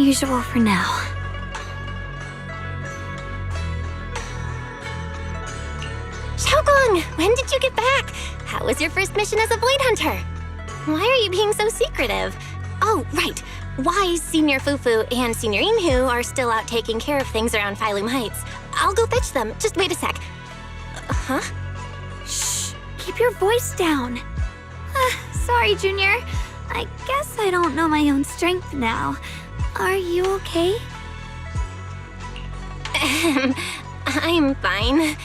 unusual for now. Xiaoguang, when did you get back? How was your first mission as a Void Hunter? Why are you being so secretive? Oh, right. Wise, Senior Fufu, and Senior Inhu are still out taking care of things around Phylum Heights. I'll go fetch them. Just wait a sec. Huh? Shh! Keep your voice down. Sorry, Junior. I guess I don't know my own strength now. Are you okay? I'm fine.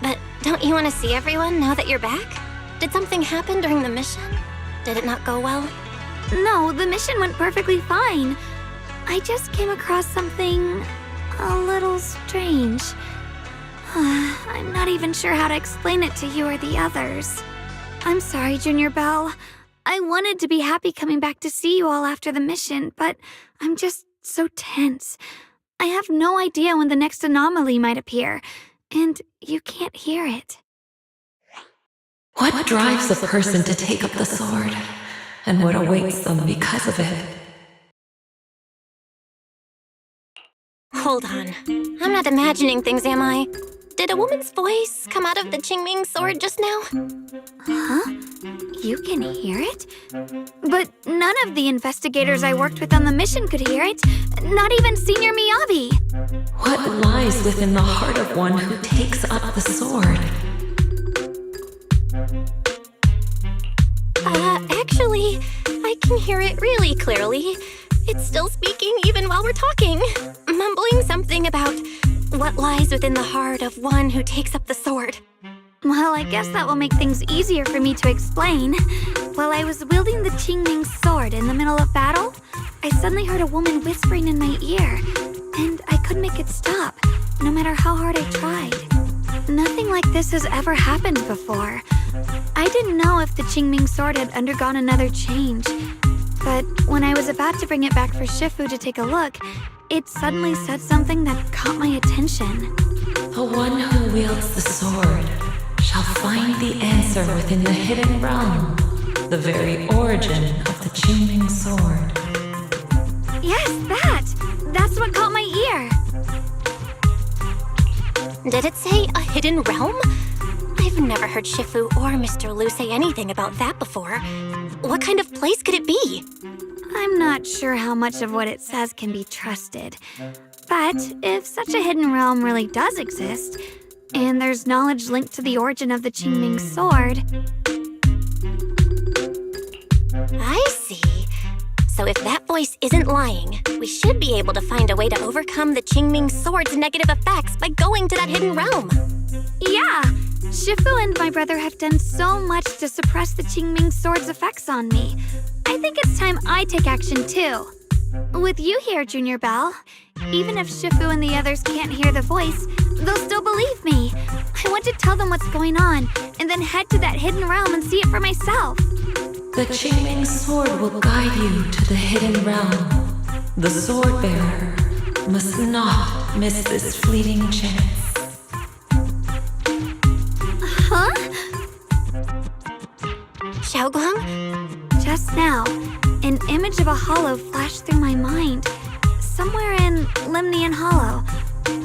But don't you want to see everyone now that you're back? Did something happen during the mission? Did it not go well? No, the mission went perfectly fine. I just came across something a little strange. I'm not even sure how to explain it to you or the others. I'm sorry, Junior Belle. I wanted to be happy coming back to see you all after the mission, but I'm just so tense. I have no idea when the next anomaly might appear, and you can't hear it. What drives a person to take up the sword, and what awaits them because of it? Hold on. I'm not imagining things, am I? Did a woman's voice come out of the Qingming sword just now? Huh? You can hear it? But none of the investigators I worked with on the mission could hear it. Not even Senior Miyabi. What lies within the heart of one who takes up the sword? Actually, I can hear it really clearly. It's still speaking even while we're talking, mumbling something about what lies within the heart of one who takes up the sword. Well, I guess that will make things easier for me to explain. While I was wielding the Qingming sword in the middle of battle, I suddenly heard a woman whispering in my ear, and I couldn't make it stop, no matter how hard I tried. Nothing like this has ever happened before. I didn't know if the Qingming sword had undergone another change, but when I was about to bring it back for Shifu to take a look, it suddenly said something that caught my attention. The one who wields the sword shall find the answer within the hidden realm, the very origin of the Qingming sword. Yes, that's what caught my ear. Did it say a hidden realm? I've never heard Shifu or Mr. Liu say anything about that before. What kind of place could it be? I'm not sure how much of what it says can be trusted. But if such a hidden realm really does exist, and there's knowledge linked to the origin of the Qingming sword... I see. So if that voice isn't lying, we should be able to find a way to overcome the Qingming sword's negative effects by going to that hidden realm. Yeah! Shifu and my brother have done so much to suppress the Qingming sword's effects on me. I think it's time I take action too. With you here, Junior Belle, even if Shifu and the others can't hear the voice, they'll still believe me. I want to tell them what's going on, and then head to that hidden realm and see it for myself. The Qingming sword will guide you to the hidden realm. The sword bearer must not miss this fleeting chance. Huh? Xiaoguang? Just now, an image of a hollow flashed through my mind, somewhere in Limnian Hollow.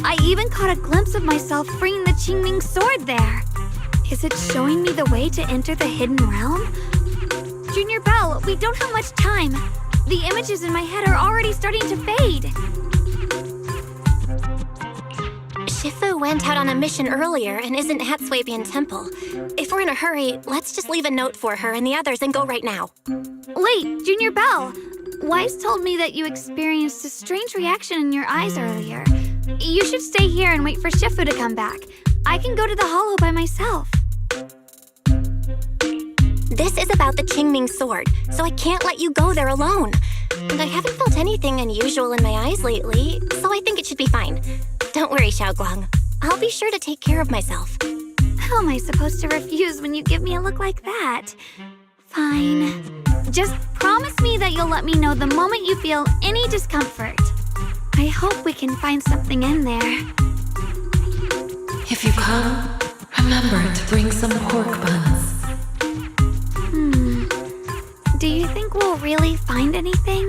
I even caught a glimpse of myself freeing the Qingming sword there. Is it showing me the way to enter the hidden realm? Junior Belle, we don't have much time. The images in my head are already starting to fade. Shifu went out on a mission earlier and isn't at Swabian Temple. If we're in a hurry, let's just leave a note for her and the others and go right now. Wait, Junior Belle. Wise told me that you experienced a strange reaction in your eyes earlier. You should stay here and wait for Shifu to come back. I can go to the hollow by myself. This is about the Qingming sword, so I can't let you go there alone. And I haven't felt anything unusual in my eyes lately, so I think it should be fine. Don't worry, Xiaoguang. I'll be sure to take care of myself. How am I supposed to refuse when you give me a look like that? Fine. Just promise me that you'll let me know the moment you feel any discomfort. I hope we can find something in there. If you come, remember to bring some pork buns. Do you think we'll really find anything?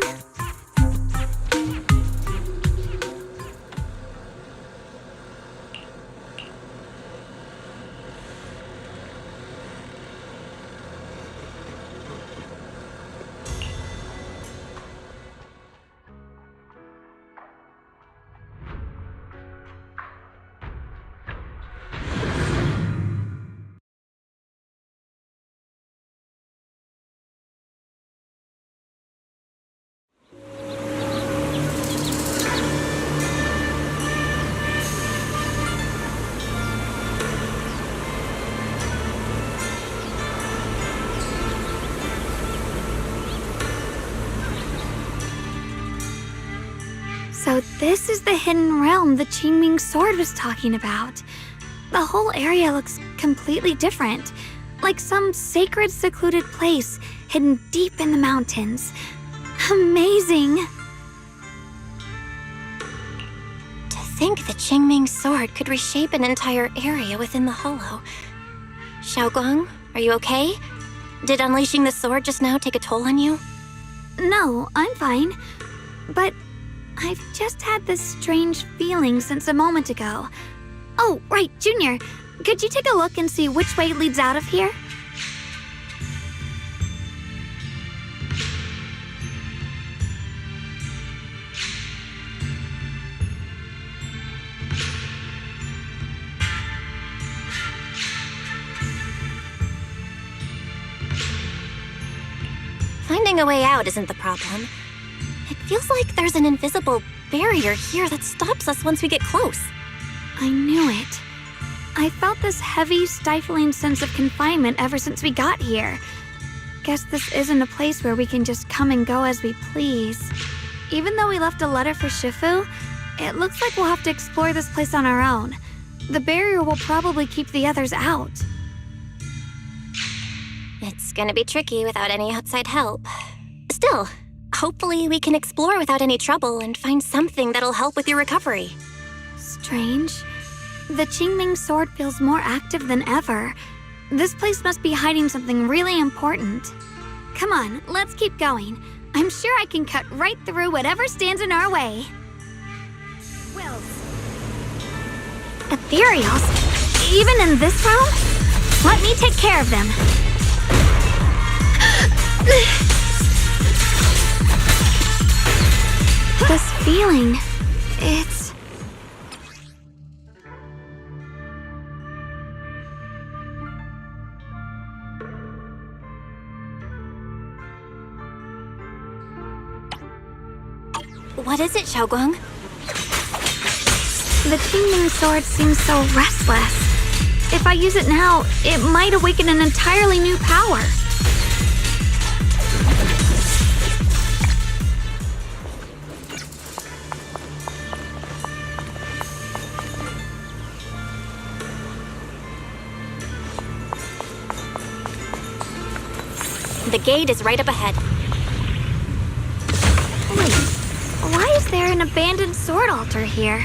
So this is the hidden realm the Qingming sword was talking about. The whole area looks completely different, like some sacred, secluded place hidden deep in the mountains. Amazing! To think the Qingming sword could reshape an entire area within the hollow. Xiaoguang, are you okay? Did unleashing the sword just now take a toll on you? No, I'm fine. But I've just had this strange feeling since a moment ago. Oh, right, Junior. Could you take a look and see which way leads out of here? Finding a way out isn't the problem. It feels like there's an invisible barrier here that stops us once we get close. I knew it. I felt this heavy, stifling sense of confinement ever since we got here. Guess this isn't a place where we can just come and go as we please. Even though we left a letter for Shifu, it looks like we'll have to explore this place on our own. The barrier will probably keep the others out. It's gonna be tricky without any outside help. Still, hopefully we can explore without any trouble and find something that'll help with your recovery. Strange. The Qingming sword feels more active than ever. This place must be hiding something really important. Come on, let's keep going. I'm sure I can cut right through whatever stands in our way. Wills. Ethereals? Even in this realm? Let me take care of them. This feeling, it's... What is it, Xiaoguang? The Qingming sword seems so restless. If I use it now, it might awaken an entirely new power. The gate is right up ahead. Wait, why is there an abandoned sword altar here?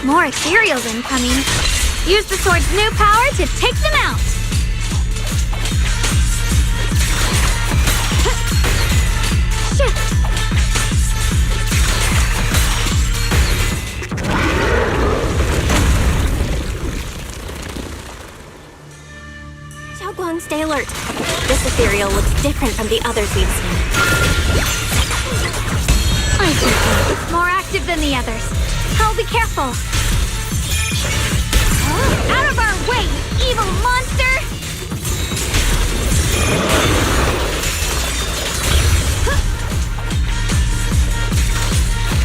More ethereals incoming. Use the sword's new power to take them out. Shift. Xiaoguang, stay alert. This ethereal looks different from the others we've seen. I see. It's more active than the others. I'll be careful. Out of our way, evil monster!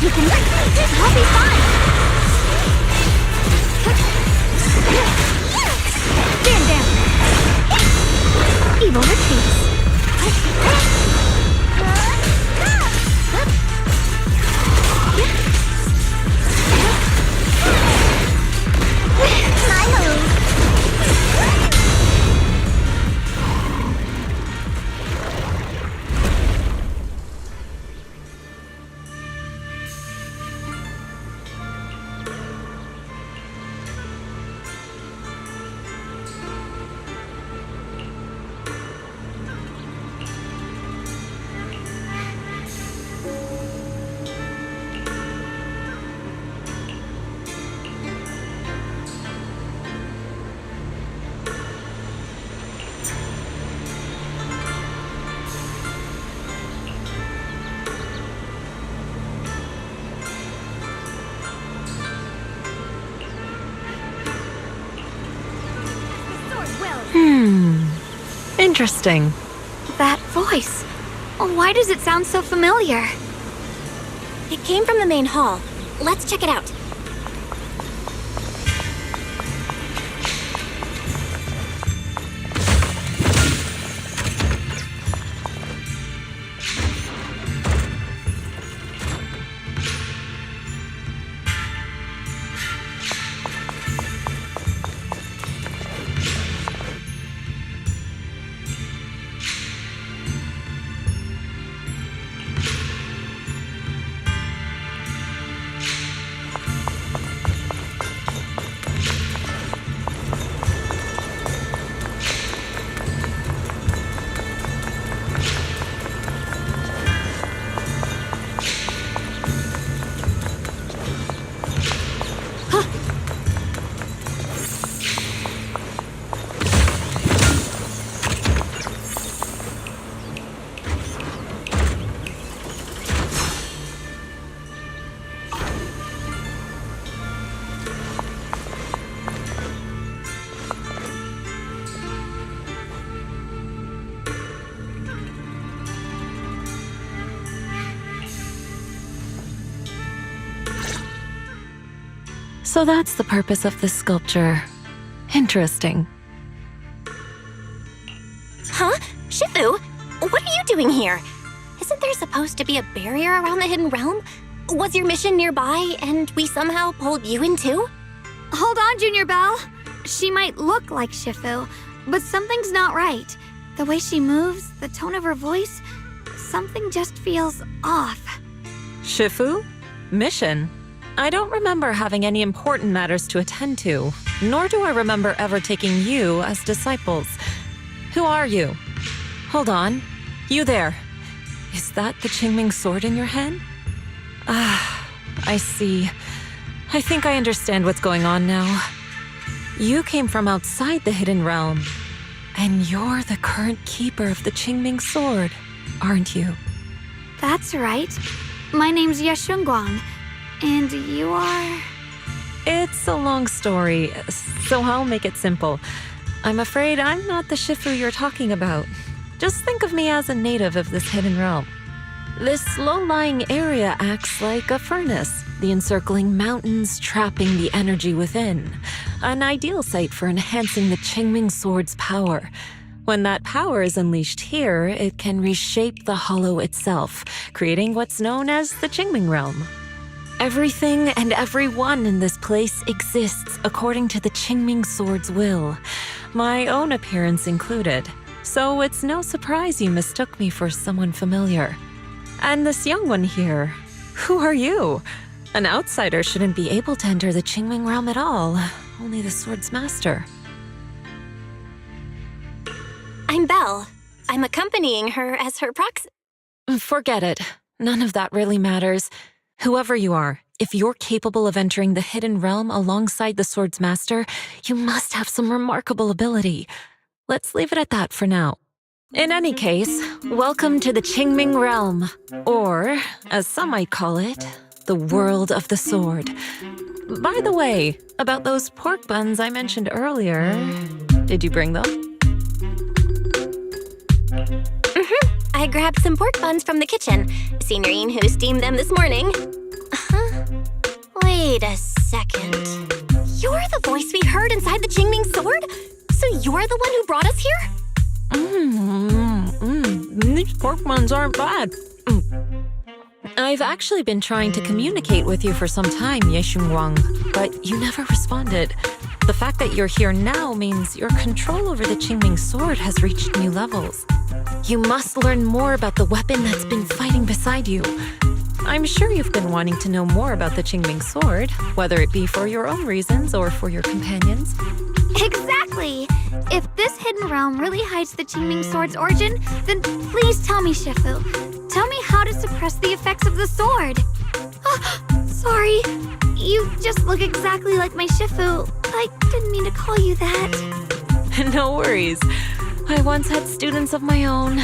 You can let me. I'll be fine. Stand down. Evil retreats. My move. Interesting. That voice. Why does it sound so familiar? It came from the main hall. Let's check it out. So that's the purpose of this sculpture. Interesting. Huh? Shifu? What are you doing here? Isn't there supposed to be a barrier around the hidden realm? Was your mission nearby and we somehow pulled you in too? Hold on, Junior Belle. She might look like Shifu, but something's not right. The way she moves, the tone of her voice, something just feels off. Shifu? Mission? I don't remember having any important matters to attend to, nor do I remember ever taking you as disciples. Who are you? Hold on. You there. Is that the Qingming sword in your hand? Ah, I see. I think I understand what's going on now. You came from outside the Hidden Realm, and you're the current keeper of the Qingming sword, aren't you? That's right. My name's Yashunguang, and you are... It's a long story, so I'll make it simple. I'm afraid I'm not the Shifu you're talking about. Just think of me as a native of this hidden realm. This low-lying area acts like a furnace, the encircling mountains trapping the energy within. An ideal site for enhancing the Qingming sword's power. When that power is unleashed here, it can reshape the hollow itself, creating what's known as the Qingming realm. Everything and everyone in this place exists according to the Qingming sword's will, my own appearance included. So it's no surprise you mistook me for someone familiar. And this young one here, who are you? An outsider shouldn't be able to enter the Qingming realm at all, only the sword's master. I'm Belle. I'm accompanying her as her proxy. Forget it. None of that really matters. Whoever you are, if you're capable of entering the hidden realm alongside the sword's master, you must have some remarkable ability. Let's leave it at that for now. In any case, welcome to the Qingming realm, or, as some might call it, the world of the sword. By the way, about those pork buns I mentioned earlier, did you bring them? I grabbed some pork buns from the kitchen. Senior Inhu steamed them this morning. Wait a second. You're the voice we heard inside the Qingming sword? So you're the one who brought us here? These pork buns aren't bad. I've actually been trying to communicate with you for some time, Ye Xunguang, but you never responded. The fact that you're here now means your control over the Qingming sword has reached new levels. You must learn more about the weapon that's been fighting beside you. I'm sure you've been wanting to know more about the Qingming sword, whether it be for your own reasons or for your companions. Exactly! If this hidden realm really hides the Qingming sword's origin, then please tell me, Shifu. Tell me how to suppress the effects of the sword. Oh, sorry. You just look exactly like my Shifu. I didn't mean to call you that. No worries. I once had students of my own.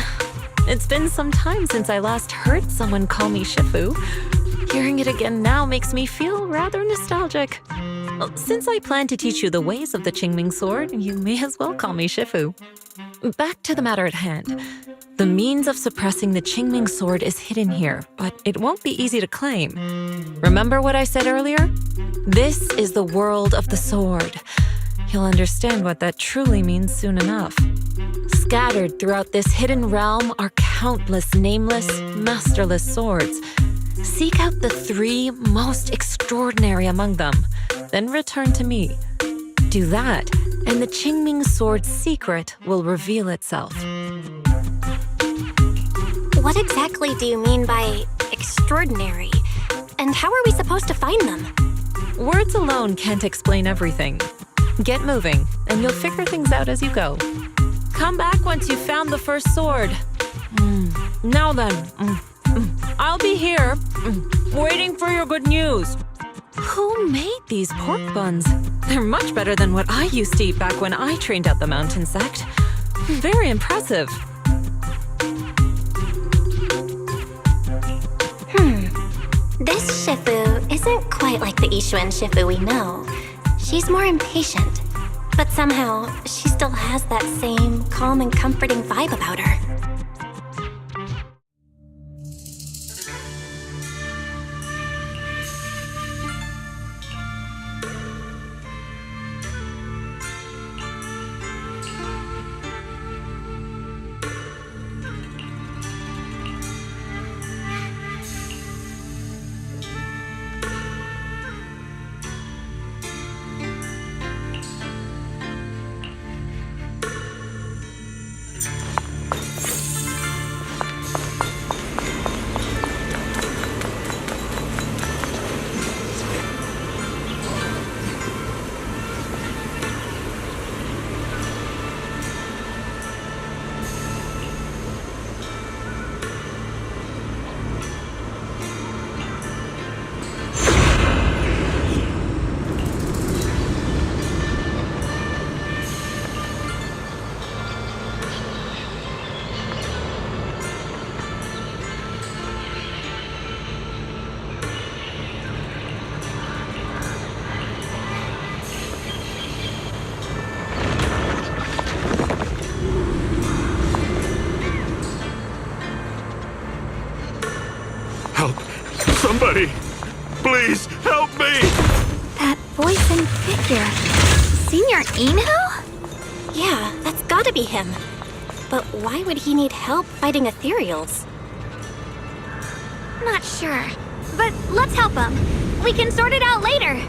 It's been some time since I last heard someone call me Shifu. Hearing it again now makes me feel rather nostalgic. Well, since I plan to teach you the ways of the Qingming sword, you may as well call me Shifu. Back to the matter at hand. The means of suppressing the Qingming sword is hidden here, but it won't be easy to claim. Remember what I said earlier? This is the world of the sword. You'll understand what that truly means soon enough. Scattered throughout this hidden realm are countless nameless, masterless swords. Seek out the 3 most extraordinary among them, then return to me. Do that, and the Qingming sword's secret will reveal itself. What exactly do you mean by extraordinary? And how are we supposed to find them? Words alone can't explain everything. Get moving, and you'll figure things out as you go. Come back once you've found the first sword. Now then, I'll be here, waiting for your good news. Who made these pork buns? They're much better than what I used to eat back when I trained at the mountain sect. Very impressive. This Shifu isn't quite like the Ishuan Shifu we know. She's more impatient, but somehow she still has that same calm and comforting vibe about her. Help! Somebody! Please, help me! That voice and figure. Senior Inhu? Yeah, that's gotta be him. But why would he need help fighting ethereals? Not sure. But let's help him. We can sort it out later.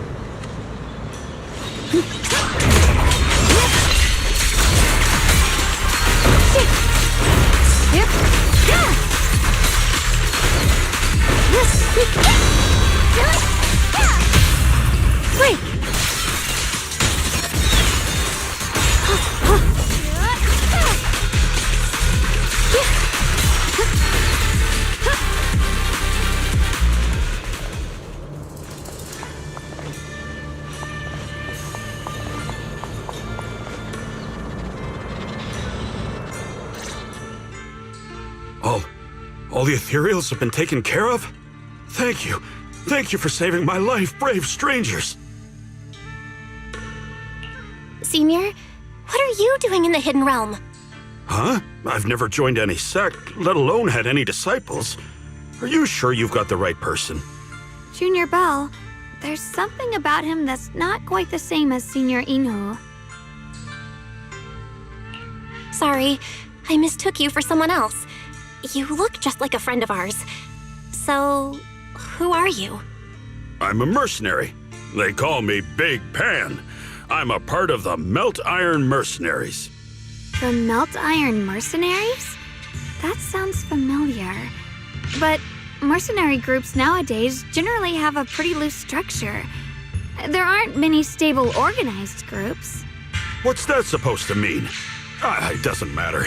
Break! All the ethereals have been taken care of? Thank you. Thank you for saving my life, brave strangers. Senior, what are you doing in the Hidden Realm? Huh? I've never joined any sect, let alone had any disciples. Are you sure you've got the right person? Junior Bell, there's something about him that's not quite the same as Senior Inhu. Sorry, I mistook you for someone else. You look just like a friend of ours. So, who are you? I'm a mercenary. They call me Big Pan. I'm a part of the Melt Iron Mercenaries. The Melt Iron Mercenaries? That sounds familiar. But mercenary groups nowadays generally have a pretty loose structure. There aren't many stable, organized groups. What's that supposed to mean? It doesn't matter.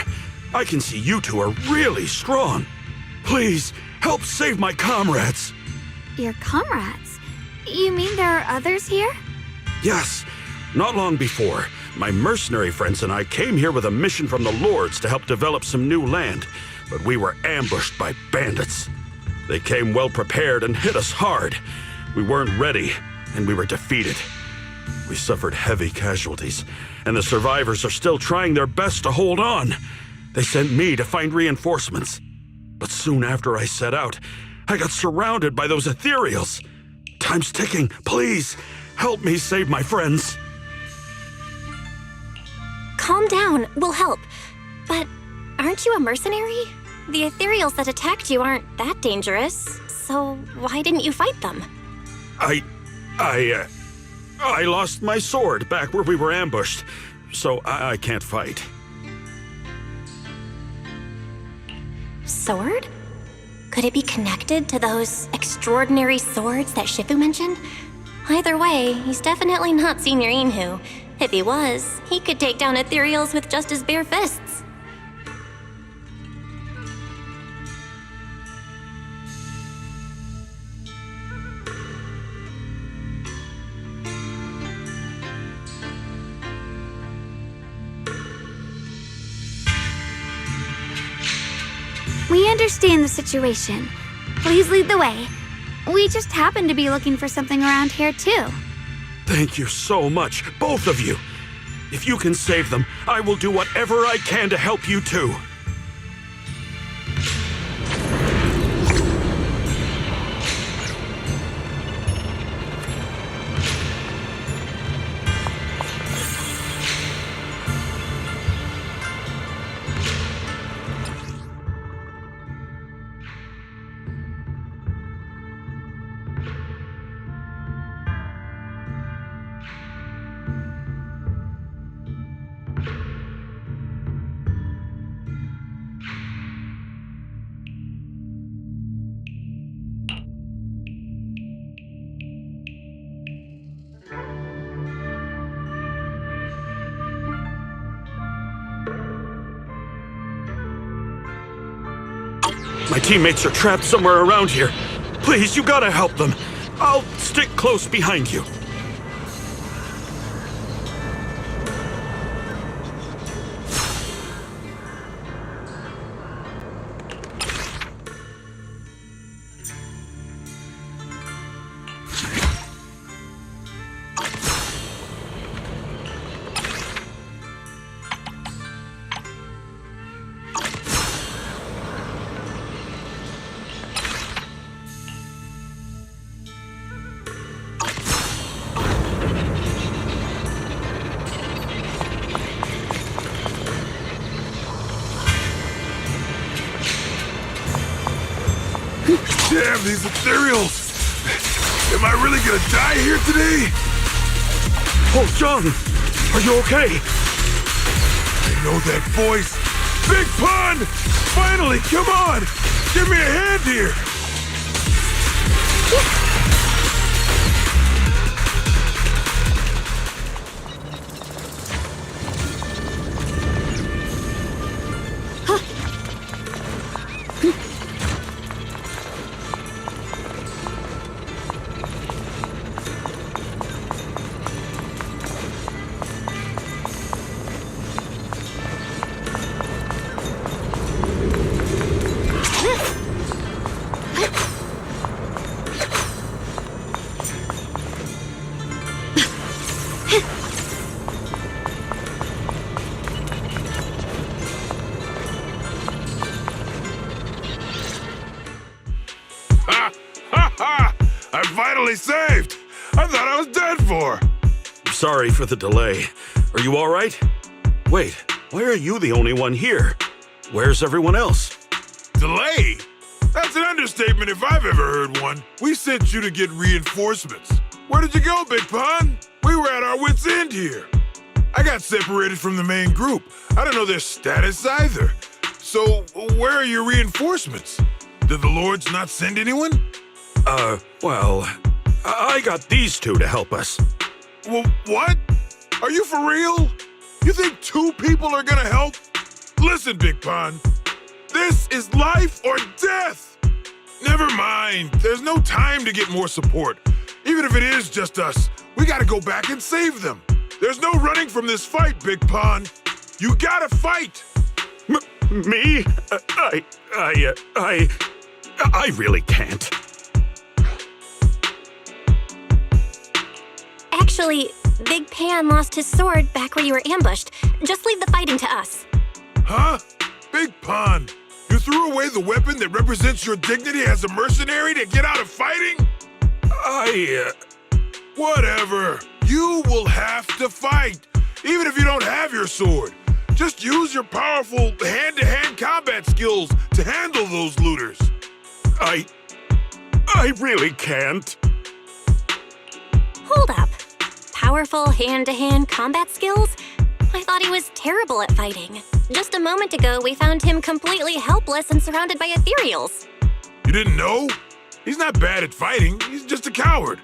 I can see you two are really strong. Please, help save my comrades. Your comrades? You mean there are others here? Yes. Not long before, my mercenary friends and I came here with a mission from the Lords to help develop some new land, but we were ambushed by bandits. They came well prepared and hit us hard. We weren't ready, and we were defeated. We suffered heavy casualties, and the survivors are still trying their best to hold on. They sent me to find reinforcements. But soon after I set out, I got surrounded by those ethereals. Time's ticking. Please, help me save my friends. Calm down, we'll help. But aren't you a mercenary? The ethereals that attacked you aren't that dangerous, so why didn't you fight them? I lost my sword back where we were ambushed, so I can't fight. Sword? Could it be connected to those extraordinary swords that Shifu mentioned? Either way, he's definitely not Senior Inhu. If he was, he could take down ethereals with just his bare fists. We understand the situation. Please lead the way. We just happen to be looking for something around here, too. Thank you so much, both of you. If you can save them, I will do whatever I can to help you too. My teammates are trapped somewhere around here. Please, you gotta help them. I'll stick close behind you. Damn, these ethereals! Am I really gonna die here today? Oh, John, are you okay? I know that voice. Big Pun! Finally, come on! Give me a hand here! finally saved! I thought I was dead for! Sorry for the delay. Are you all right? Wait, why are you the only one here? Where's everyone else? Delay? That's an understatement if I've ever heard one. We sent you to get reinforcements. Where did you go, Big Pun? We were at our wits' end here. I got separated from the main group. I don't know their status either. So, where are your reinforcements? Did the Lords not send anyone? Well, I got these two to help us. What? Are you for real? You think 2 people are gonna help? Listen, Big Pun. This is life or death. Never mind. There's no time to get more support. Even if it is just us, we gotta go back and save them. There's no running from this fight, Big Pun. You gotta fight. Me? I really can't. Actually, Big Pan lost his sword back where you were ambushed. Just leave the fighting to us. Huh? Big Pun, you threw away the weapon that represents your dignity as a mercenary to get out of fighting? Whatever. You will have to fight, even if you don't have your sword. Just use your powerful hand-to-hand combat skills to handle those looters. I really can't. Hold up. Powerful hand-to-hand combat skills? I thought he was terrible at fighting. Just a moment ago, we found him completely helpless and surrounded by ethereals. You didn't know? He's not bad at fighting. He's just a coward.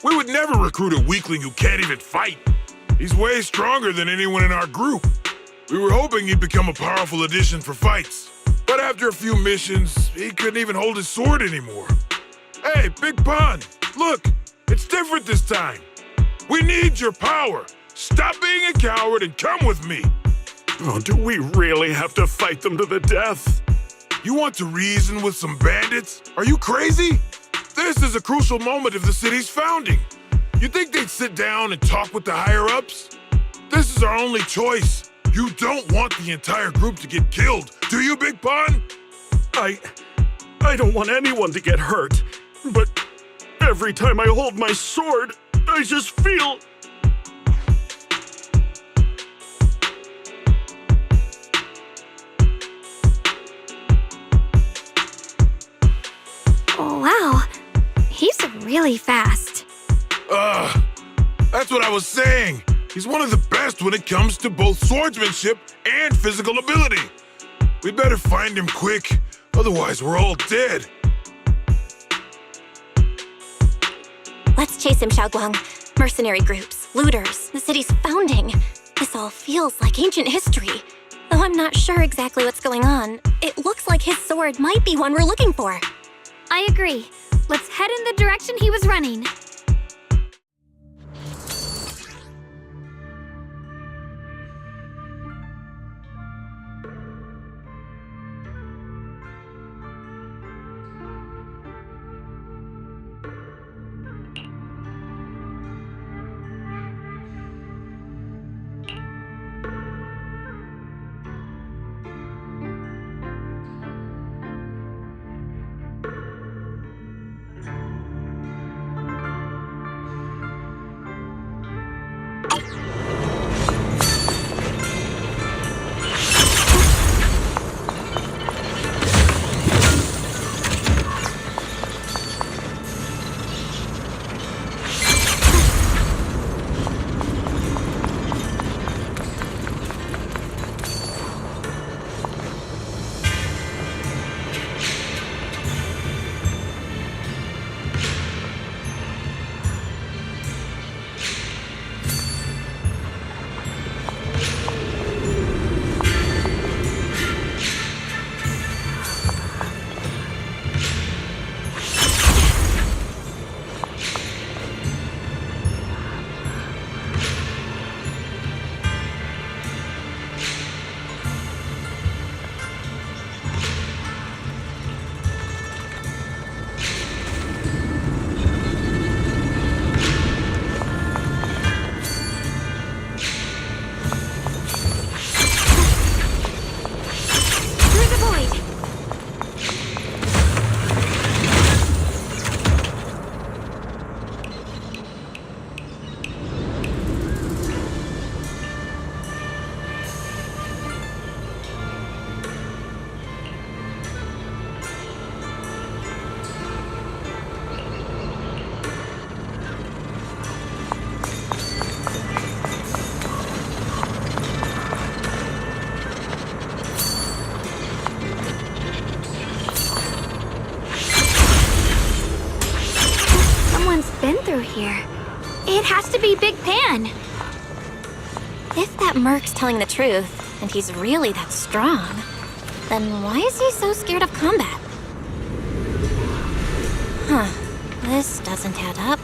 We would never recruit a weakling who can't even fight. He's way stronger than anyone in our group. We were hoping he'd become a powerful addition for fights. But after a few missions, he couldn't even hold his sword anymore. Hey, Big Pun, look, it's different this time. We need your power. Stop being a coward and come with me. Oh, do we really have to fight them to the death? You want to reason with some bandits? Are you crazy? This is a crucial moment of the city's founding. You think they'd sit down and talk with the higher-ups? This is our only choice. You don't want the entire group to get killed, do you, Big Pun? I don't want anyone to get hurt, but every time I hold my sword, I just feel... Wow, he's really fast. That's what I was saying. He's one of the best when it comes to both swordsmanship and physical ability. We better find him quick, otherwise we're all dead. Let's chase him, Xiaoguang. Mercenary groups, looters, the city's founding. This all feels like ancient history. Though I'm not sure exactly what's going on, it looks like his sword might be one we're looking for. I agree. Let's head in the direction he was running. been through here. It has to be Big Pan. If that merc's telling the truth, and he's really that strong, then why is he so scared of combat? Huh. This doesn't add up.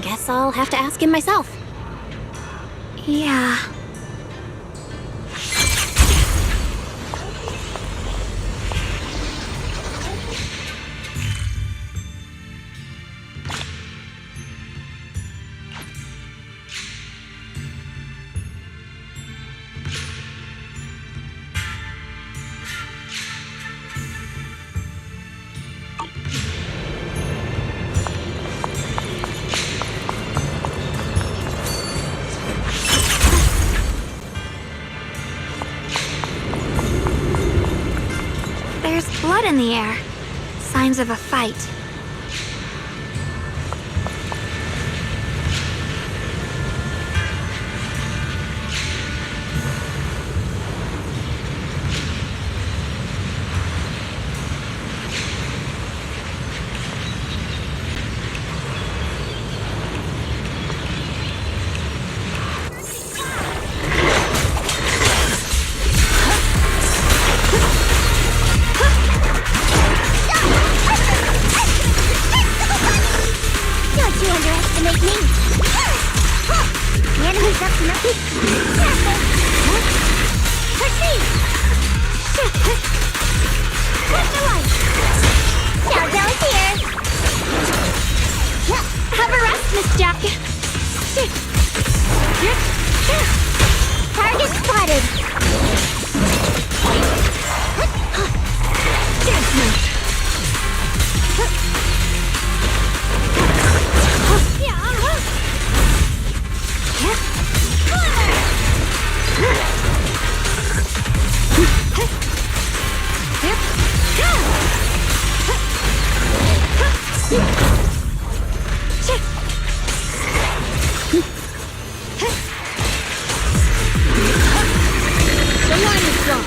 Guess I'll have to ask him myself. Yeah. There's blood in the air. Signs of a fight. Don't you underestimate me! The enemy's up to nothing. Careful! Proceed! Catch the light! Now down here! Have a rest, Miss Jack. Target spotted! Dance move. The line is strong!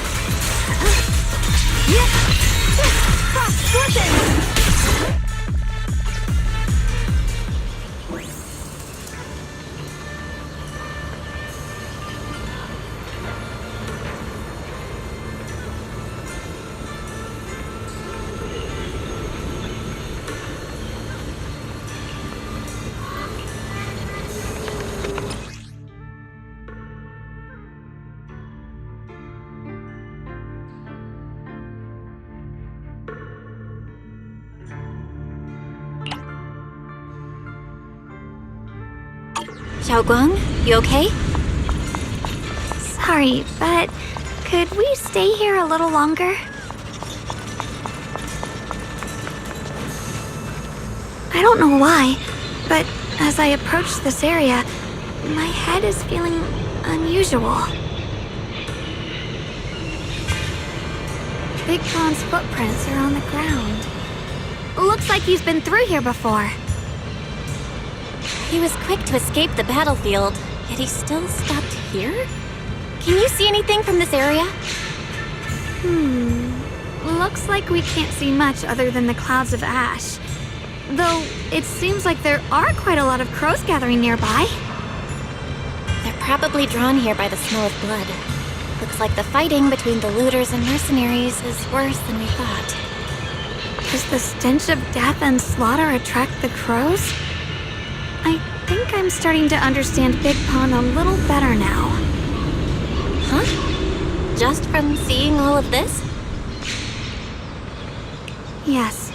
Xiaoguang, you okay? Sorry, but could we stay here a little longer? I don't know why, but as I approach this area, my head is feeling unusual. Big Pon's footprints are on the ground. Looks like he's been through here before. He was quick to escape the battlefield, yet he still stopped here? Can you see anything from this area? Looks like we can't see much other than the clouds of ash. Though, it seems like there are quite a lot of crows gathering nearby. They're probably drawn here by the smell of blood. Looks like the fighting between the looters and mercenaries is worse than we thought. Does the stench of death and slaughter attract the crows? I think I'm starting to understand Big Pond a little better now. Huh? Just from seeing all of this? Yes.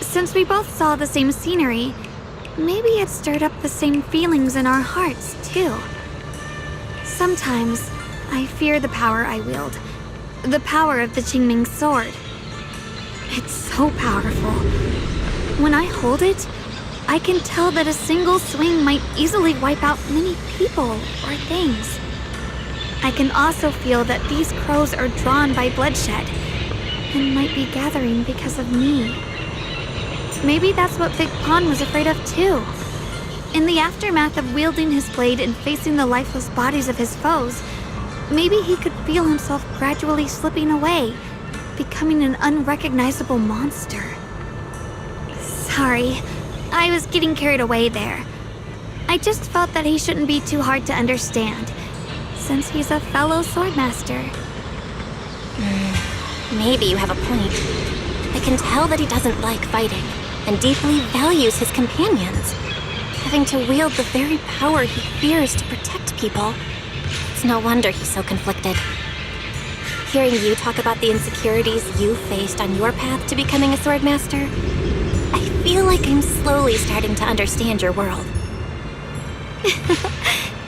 Since we both saw the same scenery, maybe it stirred up the same feelings in our hearts, too. Sometimes, I fear the power I wield. The power of the Qingming sword. It's so powerful. When I hold it, I can tell that a single swing might easily wipe out many people or things. I can also feel that these crows are drawn by bloodshed and might be gathering because of me. Maybe that's what Big Pond was afraid of too. In the aftermath of wielding his blade and facing the lifeless bodies of his foes, maybe he could feel himself gradually slipping away, becoming an unrecognizable monster. Sorry, I was getting carried away there. I just felt that he shouldn't be too hard to understand, since he's a fellow swordmaster. Maybe you have a point. I can tell that he doesn't like fighting, and deeply values his companions. Having to wield the very power he fears to protect people, it's no wonder he's so conflicted. Hearing you talk about the insecurities you faced on your path to becoming a swordmaster, I feel like I'm slowly starting to understand your world.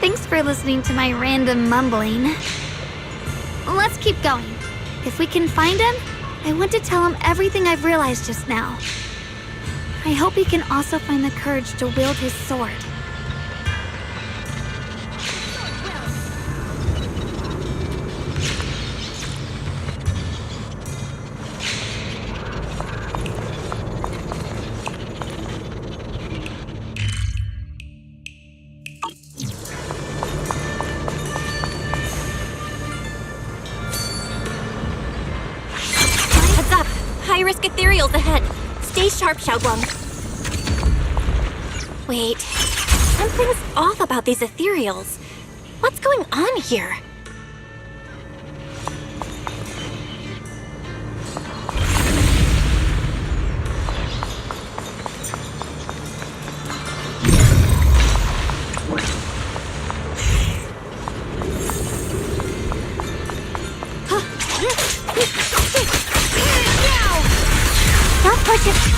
Thanks for listening to my random mumbling. Let's keep going. If we can find him, I want to tell him everything I've realized just now. I hope he can also find the courage to wield his sword. Heads up! High-risk ethereals ahead. Stay sharp, Xiaoguang. Wait, something's off about these ethereals. What's going on here? Don't push it!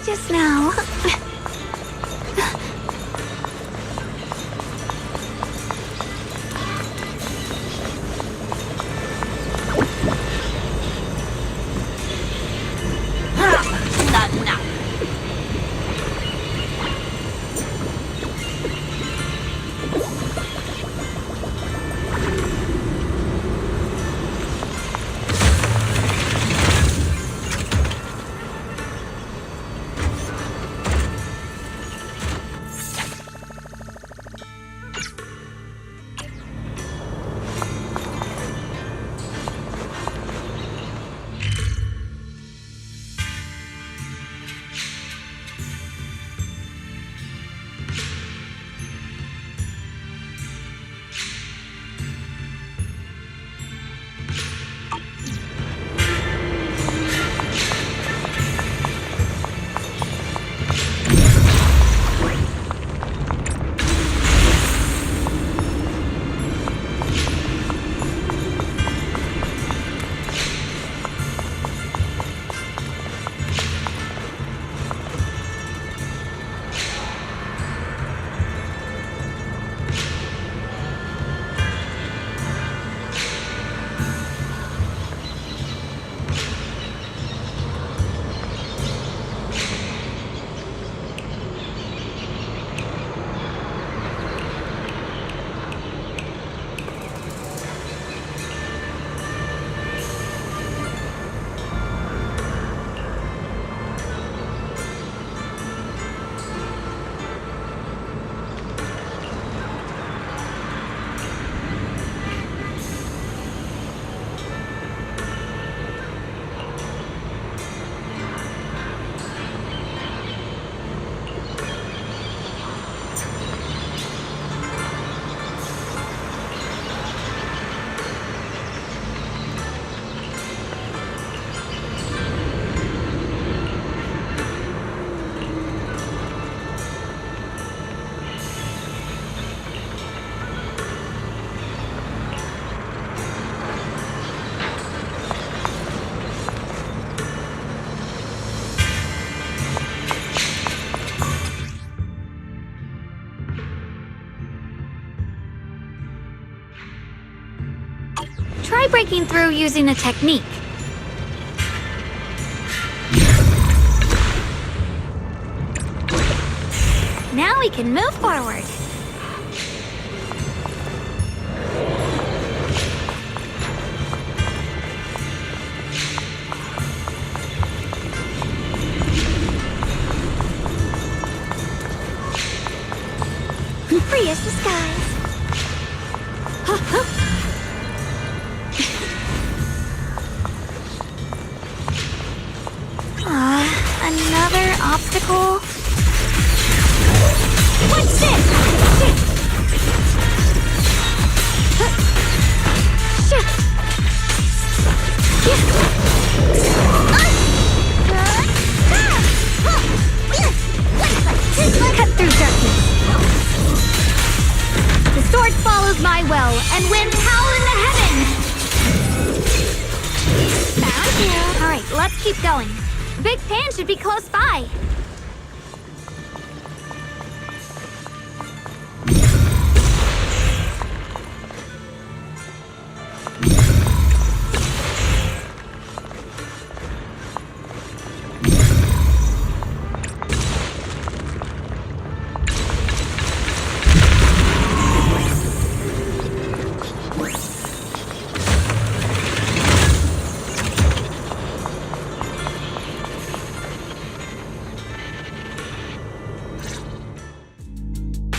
Just now. breaking through using a technique. Now we can move forward. Free as the skies. Another obstacle? What's this? Cut through darkness. The sword follows my will and winds howl in the heavens! Found you. Alright, let's keep going. Big Pan should be close by.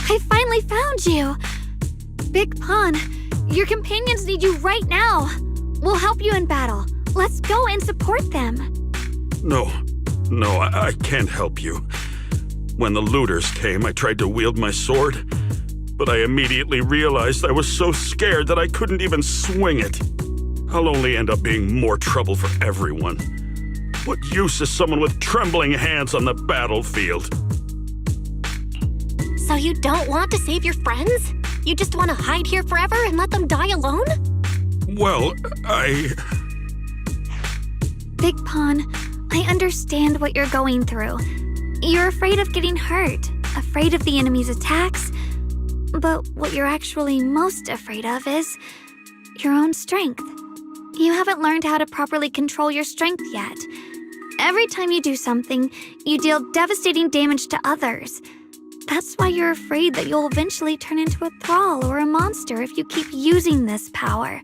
I finally found you! Big Pun, your companions need you right now. We'll help you in battle. Let's go and support them. No, I can't help you. When the looters came, I tried to wield my sword, but I immediately realized I was so scared that I couldn't even swing it. I'll only end up being more trouble for everyone. What use is someone with trembling hands on the battlefield? So you don't want to save your friends? You just want to hide here forever and let them die alone? Well, Big Pun, I understand what you're going through. You're afraid of getting hurt, afraid of the enemy's attacks. But what you're actually most afraid of is your own strength. You haven't learned how to properly control your strength yet. Every time you do something, you deal devastating damage to others. That's why you're afraid that you'll eventually turn into a thrall or a monster if you keep using this power.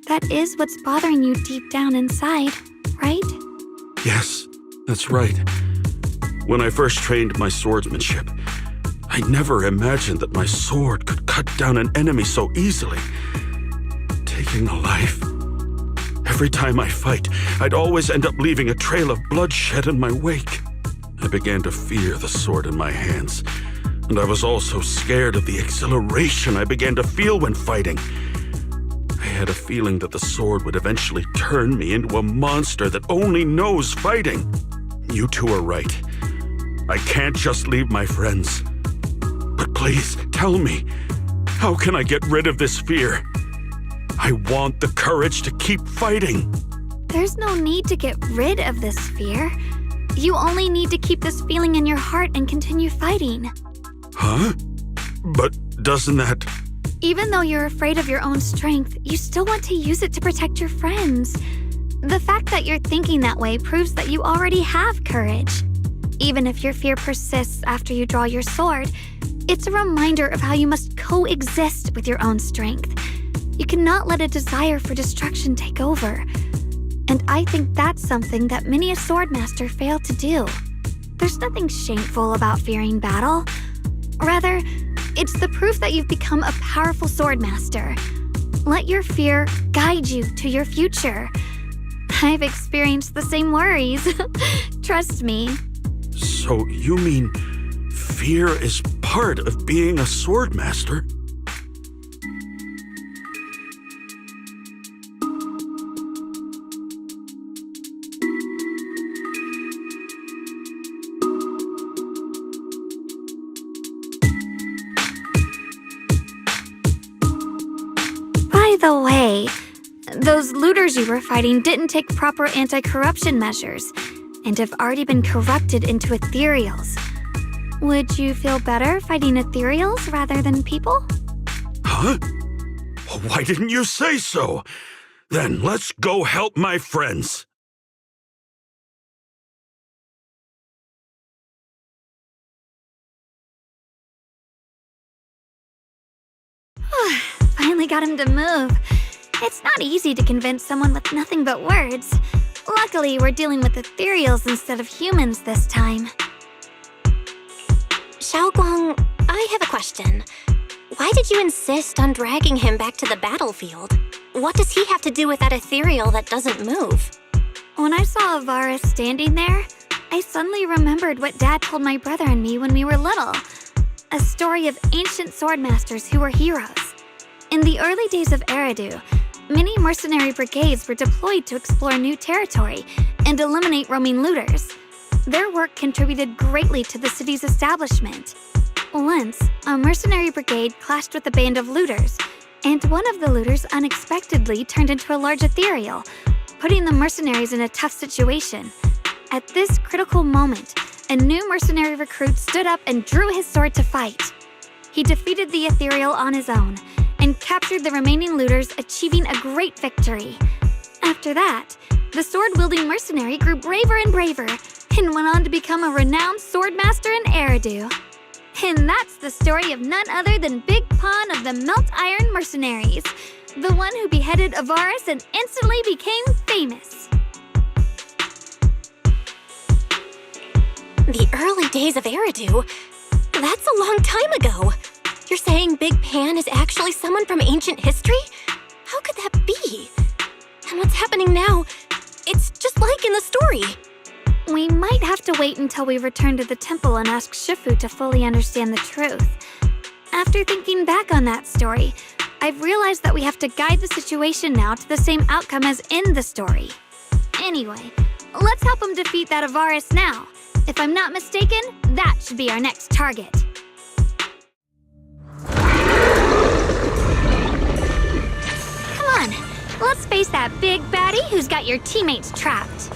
That is what's bothering you deep down inside, right? yes, that's right. When I first trained my swordsmanship, I never imagined that my sword could cut down an enemy so easily. Taking a life. Every time I fight, I'd always end up leaving a trail of bloodshed in my wake. I began to fear the sword in my hands, and I was also scared of the exhilaration I began to feel when fighting. I had a feeling that the sword would eventually turn me into a monster that only knows fighting. You two are right. I can't just leave my friends. But please, tell me, how can I get rid of this fear? I want the courage to keep fighting. There's no need to get rid of this fear. You only need to keep this feeling in your heart and continue fighting. Huh? But doesn't that... Even though you're afraid of your own strength, you still want to use it to protect your friends. The fact that you're thinking that way proves that you already have courage. Even if your fear persists after you draw your sword, it's a reminder of how you must coexist with your own strength. You cannot let a desire for destruction take over. And I think that's something that many a swordmaster fail to do. There's nothing shameful about fearing battle. Rather, it's the proof that you've become a powerful swordmaster. Let your fear guide you to your future. I've experienced the same worries. Trust me. So you mean fear is part of being a swordmaster? By the way, those looters you were fighting didn't take proper anti-corruption measures and have already been corrupted into ethereals. Would you feel better fighting ethereals rather than people? Huh? Why didn't you say so? Then let's go help my friends. Finally got him to move. It's not easy to convince someone with nothing but words. Luckily, we're dealing with ethereals instead of humans this time. Xiaoguang, I have a question. Why did you insist on dragging him back to the battlefield? What does he have to do with that ethereal that doesn't move? When I saw Avaris standing there, I suddenly remembered what Dad told my brother and me when we were little. A story of ancient swordmasters who were heroes. In the early days of Eridu, many mercenary brigades were deployed to explore new territory and eliminate roaming looters. Their work contributed greatly to the city's establishment. Once, a mercenary brigade clashed with a band of looters, and one of the looters unexpectedly turned into a large ethereal, putting the mercenaries in a tough situation. At this critical moment, a new mercenary recruit stood up and drew his sword to fight. He defeated the ethereal on his own and captured the remaining looters, achieving a great victory. After that, the sword-wielding mercenary grew braver and braver and went on to become a renowned swordmaster in Eridu. And that's the story of none other than Big Pon of the Melt Iron Mercenaries, the one who beheaded Avaris and instantly became famous. The early days of Eridu? That's a long time ago. You're saying Big Pan is actually someone from ancient history? How could that be? And what's happening now? It's just like in the story. We might have to wait until we return to the temple and ask Shifu to fully understand the truth. After thinking back on that story, I've realized that we have to guide the situation now to the same outcome as in the story. Anyway, let's help him defeat that Avaris now. If I'm not mistaken, that should be our next target. Come on, let's face that big baddie who's got your teammates trapped.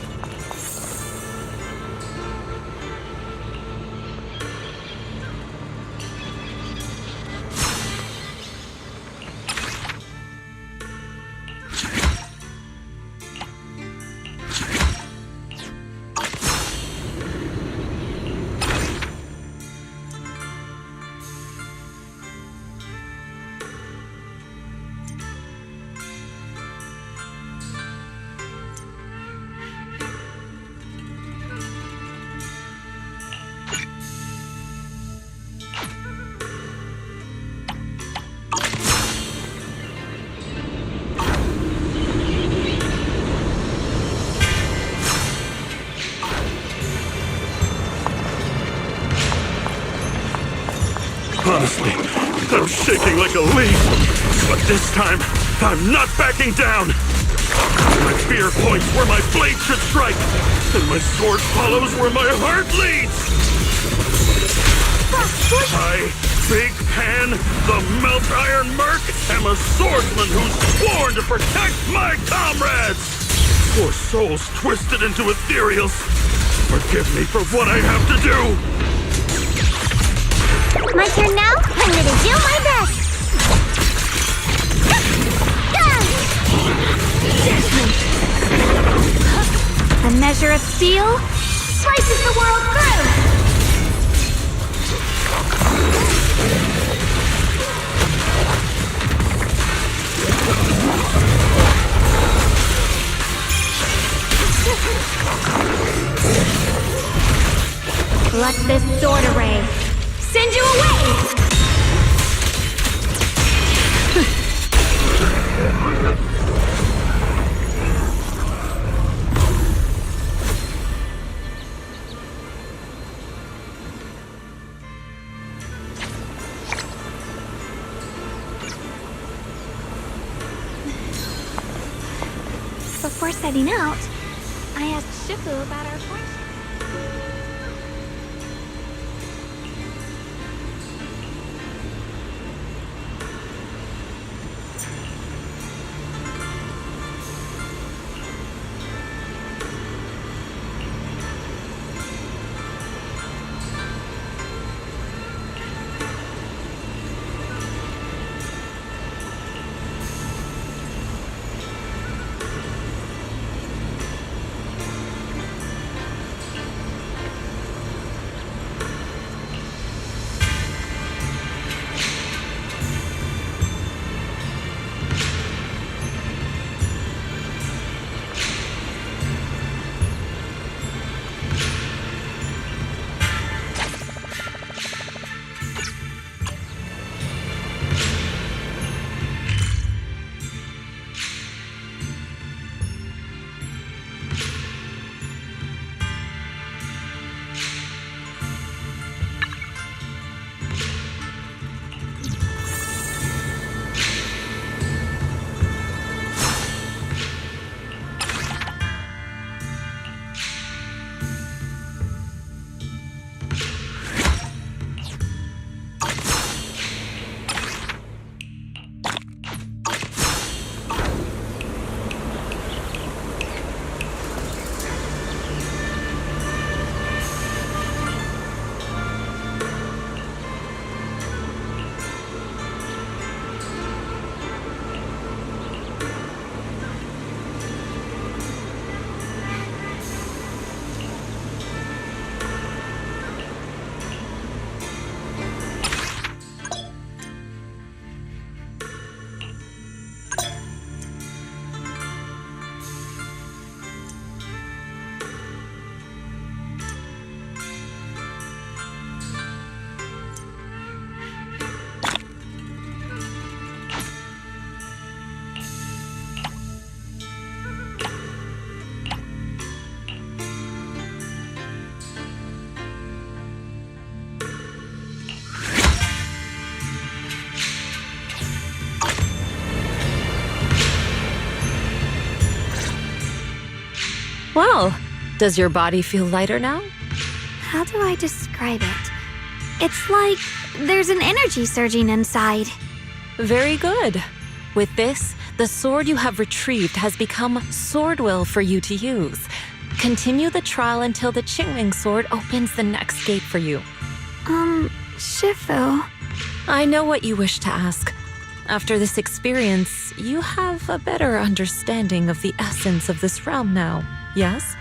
Honestly, I'm shaking like a leaf. But this time, I'm not backing down. My spear points where my blade should strike, and my sword follows where my heart leads. I, Big Pan, the Melt Iron Merc, am a swordsman who's sworn to protect my comrades. Poor souls twisted into ethereals. Forgive me for what I have to do. My turn now? I'm gonna do my best! A measure of steel slices the world through! Let this sword array send you away! Before setting out, I asked Shifu about our friendship. Well, does your body feel lighter now? How do I describe it? It's like there's an energy surging inside. Very good. With this, the sword you have retrieved has become sword will for you to use. Continue the trial until the Qingming sword opens the next gate for you. Shifu. I know what you wish to ask. After this experience, you have a better understanding of the essence of this realm now, yes?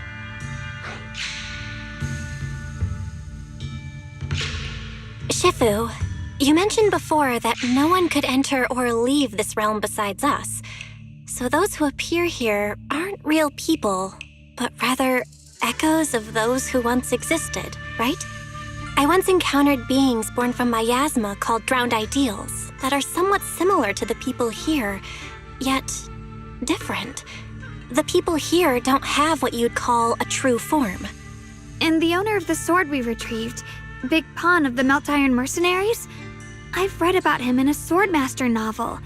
Shifu, you mentioned before that no one could enter or leave this realm besides us. So those who appear here aren't real people, but rather echoes of those who once existed, right? I once encountered beings born from miasma called drowned ideals that are somewhat similar to the people here, yet different. The people here don't have what you'd call a true form. And the owner of the sword we retrieved, Big Pon of the Melt Iron Mercenaries? I've read about him in a Swordmaster novel.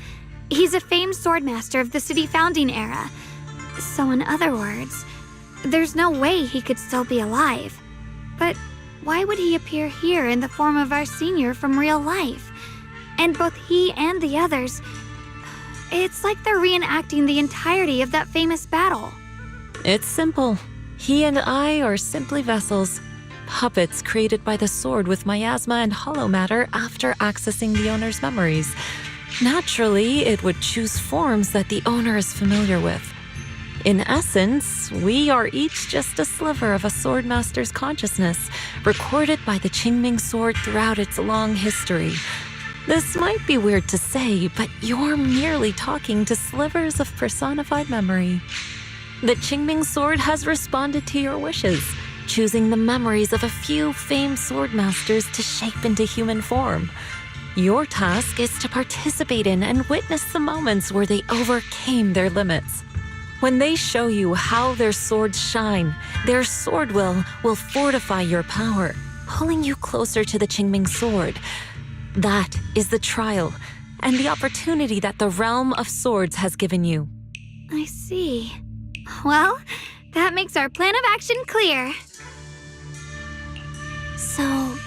He's a famed swordmaster of the city founding era. So in other words, there's no way he could still be alive. But why would he appear here in the form of our senior from real life? And both he and the others, it's like they're reenacting the entirety of that famous battle. It's simple. He and I are simply vessels. Puppets created by the sword with miasma and hollow matter after accessing the owner's memories. Naturally, it would choose forms that the owner is familiar with. In essence, we are each just a sliver of a swordmaster's consciousness, recorded by the Qingming sword throughout its long history. This might be weird to say, but you're merely talking to slivers of personified memory. The Qingming sword has responded to your wishes, choosing the memories of a few famed swordmasters to shape into human form. Your task is to participate in and witness the moments where they overcame their limits. When they show you how their swords shine, their sword will fortify your power, pulling you closer to the Qingming sword. That is the trial and the opportunity that the realm of swords has given you. I see. Well, that makes our plan of action clear. So,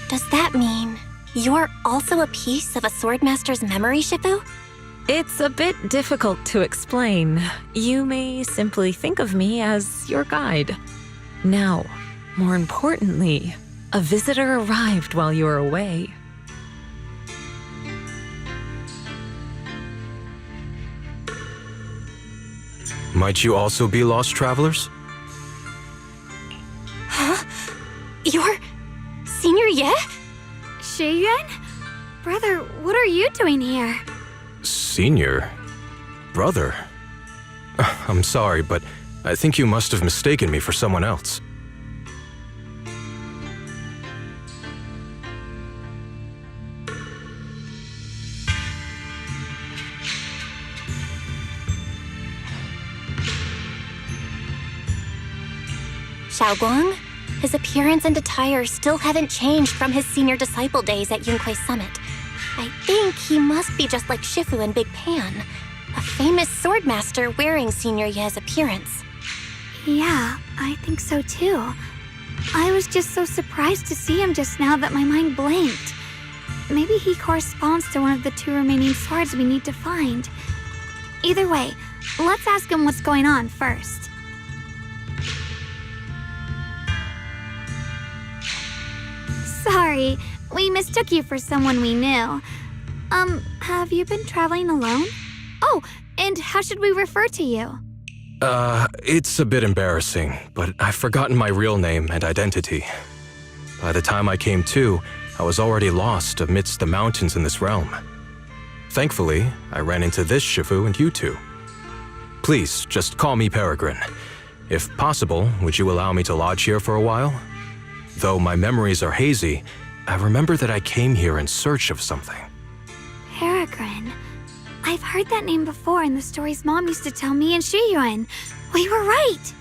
does that mean you're also a piece of a swordmaster's memory, Shifu? It's a bit difficult to explain. You may simply think of me as your guide. Now, more importantly, a visitor arrived while you were away. Might you also be lost travelers? Huh? You're Senior Ye? Shiyuan? Brother, what are you doing here? Senior? Brother? I'm sorry, but I think you must have mistaken me for someone else. Xiaoguang? His appearance and attire still haven't changed from his senior disciple days at Yunhui Summit. I think he must be just like Shifu and Big Pan, a famous swordmaster wearing Senior Ye's appearance. Yeah, I think so too. I was just so surprised to see him just now that my mind blanked. Maybe he corresponds to one of the two remaining swords we need to find. Either way, let's ask him what's going on first. Sorry, we mistook you for someone we knew. Have you been traveling alone? Oh, and how should we refer to you? It's a bit embarrassing, but I've forgotten my real name and identity. By the time I came to, I was already lost amidst the mountains in this realm. Thankfully, I ran into this Shifu and you two. Please, just call me Peregrine. If possible, would you allow me to lodge here for a while? Though my memories are hazy, I remember that I came here in search of something. Peregrine. I've heard that name before in the stories Mom used to tell me and Shiyuan. We were right!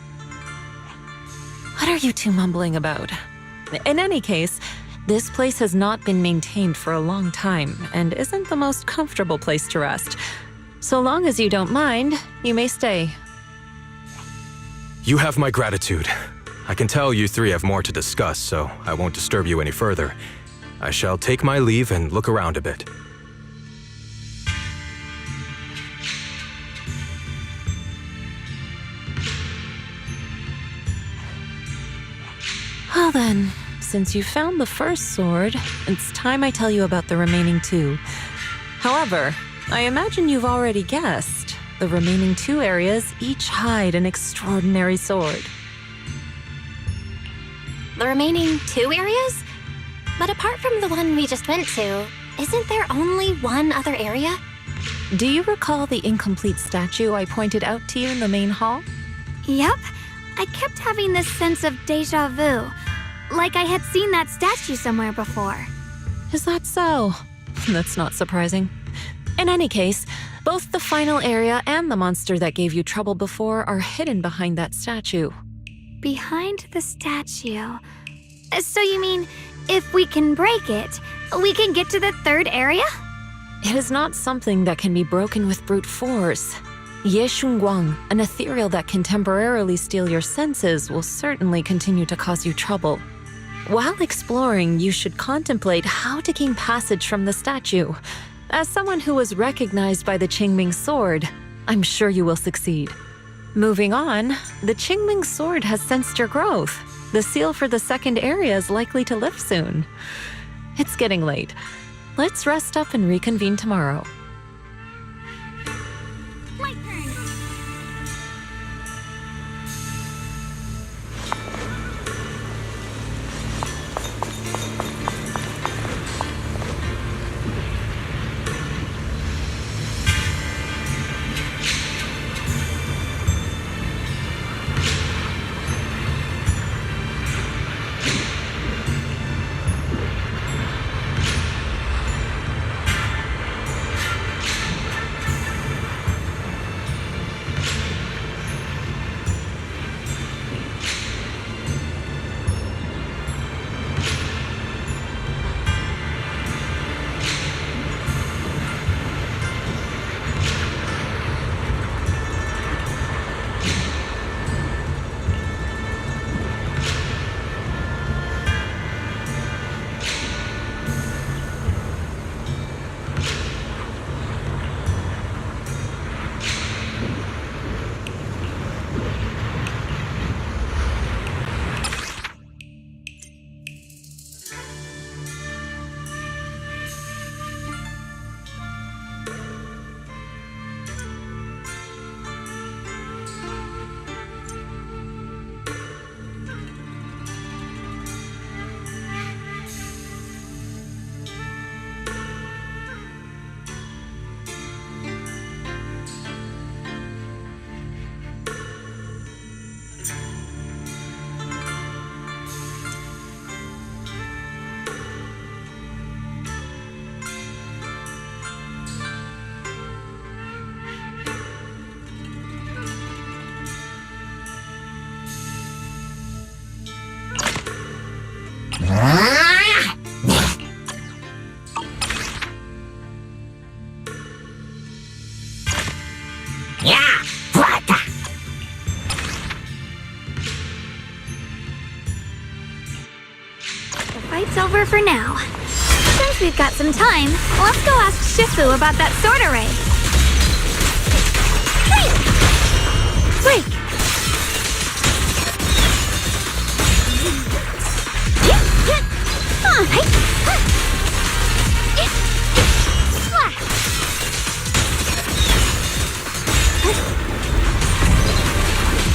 What are you two mumbling about? In any case, this place has not been maintained for a long time and isn't the most comfortable place to rest. So long as you don't mind, you may stay. You have my gratitude. I can tell you three have more to discuss, so I won't disturb you any further. I shall take my leave and look around a bit. Well then, since you found the first sword, it's time I tell you about the remaining two. However, I imagine you've already guessed. The remaining two areas each hide an extraordinary sword. The remaining 2 areas? But apart from the one we just went to, isn't there only one other area? Do you recall the incomplete statue I pointed out to you in the main hall? Yep. I kept having this sense of deja vu. Like I had seen that statue somewhere before. Is that so? That's not surprising. In any case, both the final area and the monster that gave you trouble before are hidden behind that statue. Behind the statue. So you mean, if we can break it, we can get to the third area? It is not something that can be broken with brute force. Ye Shunguang, an ethereal that can temporarily steal your senses, will certainly continue to cause you trouble. While exploring, you should contemplate how to gain passage from the statue. As someone who was recognized by the Qingming sword, I'm sure you will succeed. Moving on, the Qingming sword has sensed your growth. The seal for the second area is likely to lift soon. It's getting late. Let's rest up and reconvene tomorrow. My turn. Fight's over for now. Since we've got some time, let's go ask Shifu about that sword array. Break!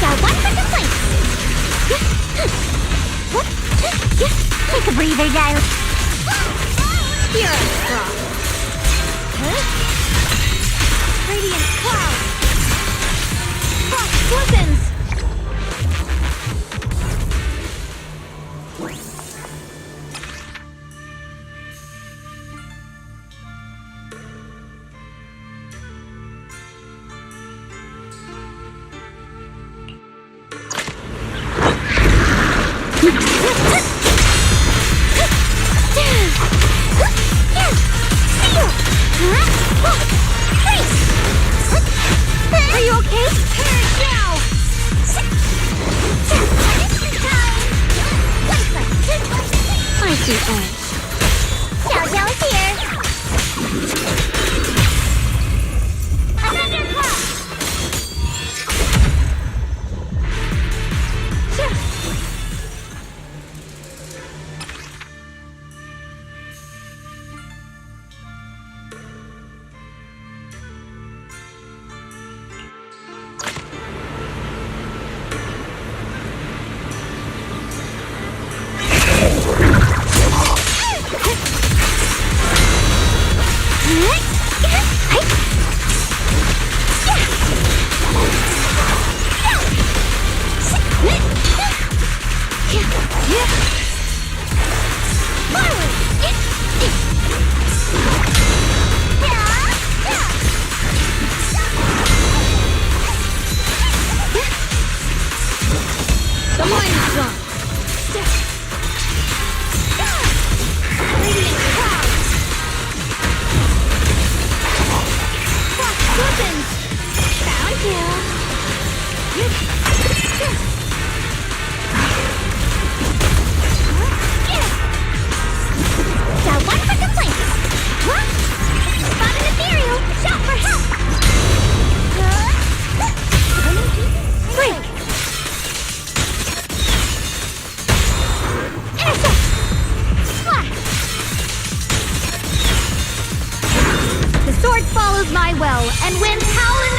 Got one for complaints. Take a breather, guys. You're a strong. Radiant cloud! Frost glistens! Are you okay? the edge. Xiao Xiao is here. A thunderclap! The lightning strike. Radiant clouds. Frost weapons. Found you. Got one for complaints. Spot an ethereal. Shout for help. Break. Intercept. Slash. The sword follows my well, and winds howl in